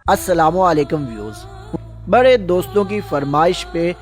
अस्सलामु अलैकुम व्यूज़। बड़े दोस्तों की फरमाइश पे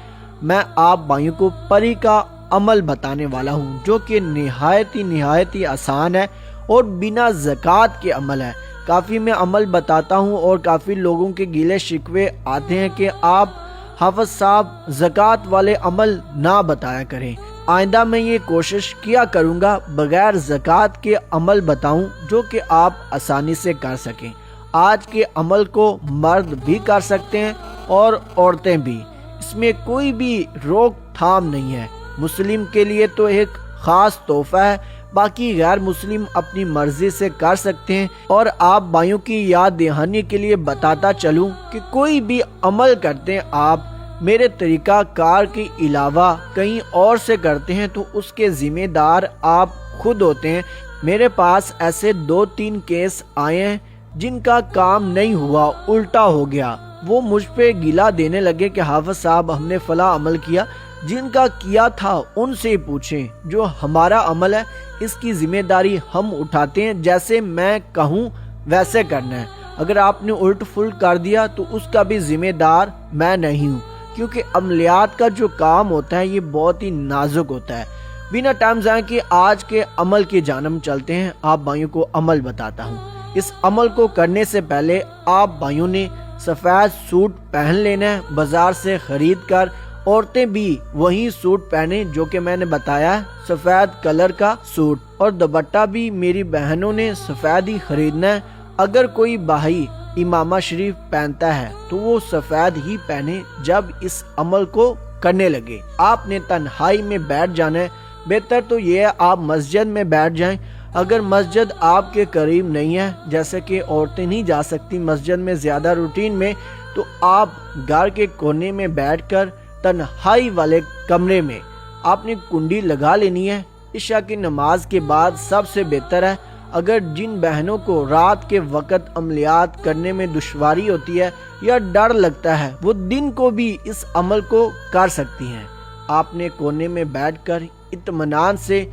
मैं आप भाइयों को परी का अमल बताने वाला हूँ, जो कि निहायत ही आसान है और बिना ज़कात के अमल है। काफ़ी मैं अमल बताता हूँ और काफ़ी लोगों के गिले शिकवे आते हैं कि आप हाफ़िज़ साहब ज़कात वाले अमल ना बताया करें। आइंदा मैं ये कोशिश किया करूँगा बगैर ज़कात के अमल बताऊँ जो कि आप आसानी से कर सकें। आज के अमल को मर्द भी कर सकते हैं और औरतें भी, इसमें कोई भी रोक थाम नहीं है। मुस्लिम के लिए तो एक ख़ास तोहफा है, बाकी गैर मुस्लिम अपनी मर्जी से कर सकते हैं। और आप भाइयों की याद दहानी के लिए बताता चलूं कि कोई भी अमल करते हैं आप मेरे तरीका कार के अलावा कहीं और से करते हैं तो उसके जिम्मेदार आप खुद होते हैं। मेरे पास ऐसे 2-3 केस आए हैं जिनका काम नहीं हुआ, उल्टा हो गया। वो मुझ पे गिला देने लगे कि हाफ़िज़ साहब हमने फला अमल किया। जिनका किया था उनसे ही पूछें। जो हमारा अमल है इसकी जिम्मेदारी हम उठाते हैं, जैसे मैं कहूँ वैसे करना है। अगर आपने उल्ट फुल्ट कर दिया तो उसका भी जिम्मेदार मैं नहीं हूँ, क्योंकि अमलियात का जो काम होता है ये बहुत ही नाजुक होता है। बिना टाइम ज़ाया कि आज के अमल की जानब चलते हैं। आप भाइयों को अमल बताता हूँ। इस अमल को करने से पहले आप भाइयों ने सफ़ेद सूट पहन लेना है बाजार से खरीद कर। औरतें भी वही सूट पहने जो कि मैंने बताया है, सफ़ेद कलर का सूट। और दुपट्टा भी मेरी बहनों ने सफ़ेद ही खरीदना है। अगर कोई भाई इमामा शरीफ पहनता है तो वो सफ़ेद ही पहने जब इस अमल को करने लगे। आपने तन्हाई में बैठ जाना है। बेहतर तो ये है आप मस्जिद में बैठ जाएं। अगर मस्जिद आपके करीब नहीं है, जैसे कि औरतें नहीं जा सकती मस्जिद में ज़्यादा रूटीन में, तो आप घर के कोने में बैठकर तन्हाई वाले कमरे में आपने कुंडी लगा लेनी है। इशा की नमाज के बाद सबसे बेहतर है। अगर जिन बहनों को रात के वक़्त अमलियात करने में दुश्वारी होती है या डर लगता है, वो दिन को भी इस अमल को कर सकती हैं। आपने कोने में बैठकर इत्मीनान से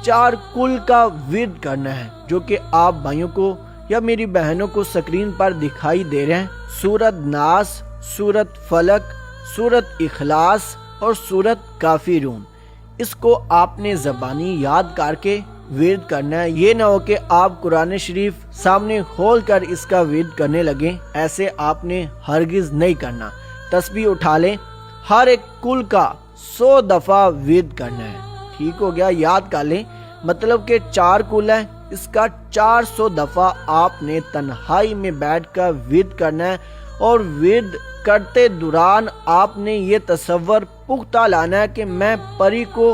4 कुल का विर्द करना है, जो कि आप भाइयों को या मेरी बहनों को स्क्रीन पर दिखाई दे रहे हैं। सूरत नास, सूरत फलक, सूरत इखलास और सूरत काफिरून। इसको आपने ज़बानी याद करके विर्द करना है। ये ना हो कि आप कुरान शरीफ सामने खोल कर इसका विर्द करने लगे, ऐसे आपने हरगिज नहीं करना। तस्बीह उठा लें, हर एक कुल का 100 दफ़ा विर्द करना है। ठीक हो गया, याद कर लें। मतलब कि 4 कुल है, इसका 400 दफ़ा आपने तन्हाई में बैठकर विर्द करना है। और विर्द करते दौरान आपने ये तसव्वुर पुख्ता लाना है कि मैं परी को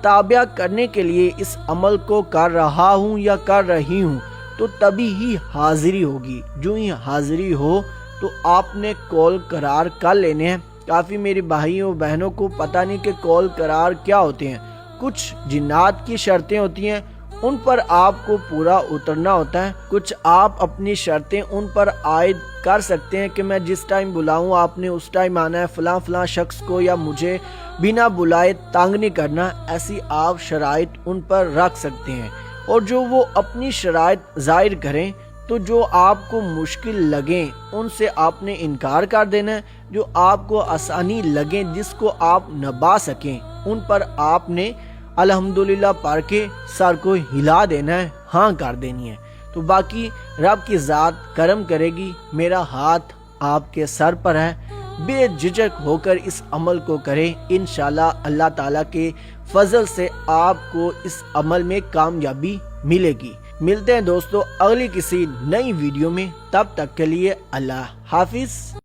ताबिया करने के लिए इस अमल को कर रहा हूँ या कर रही हूँ, तो तभी ही हाजिरी होगी। जो ही हाजिरी हो तो आपने कौल करार कर लेने हैं। काफ़ी मेरे भाइयों बहनों को पता नहीं कि कौल करार क्या होते हैं। कुछ जिन्नात की शर्तें होती हैं, उन पर आपको पूरा उतरना होता है। कुछ आप अपनी शर्तें उन पर आयद कर सकते हैं कि मैं जिस टाइम बुलाऊं आपने उस टाइम आना है, फलां शख्स को या मुझे बिना बुलाए तंग नहीं करना। ऐसी आप शराइत उन पर रख सकते हैं। और जो वो अपनी शराइत जाहिर करें तो जो आपको मुश्किल लगे उनसे आपने इनकार कर देना है। जो आपको आसानी लगे, जिसको आप निभा सकें, उन पर आपने अल्हम्दुलिल्लाह पढ़ के सर को हिला देना है, हाँ कर देनी है। तो बाकी रब की ज़ात करम करेगी। मेरा हाथ आपके सर पर है, बेझिझक होकर इस अमल को करें। इंशाल्लाह अल्लाह ताला के फजल से आपको इस अमल में कामयाबी मिलेगी। मिलते हैं दोस्तों अगली किसी नई वीडियो में, तब तक के लिए अल्लाह हाफिज।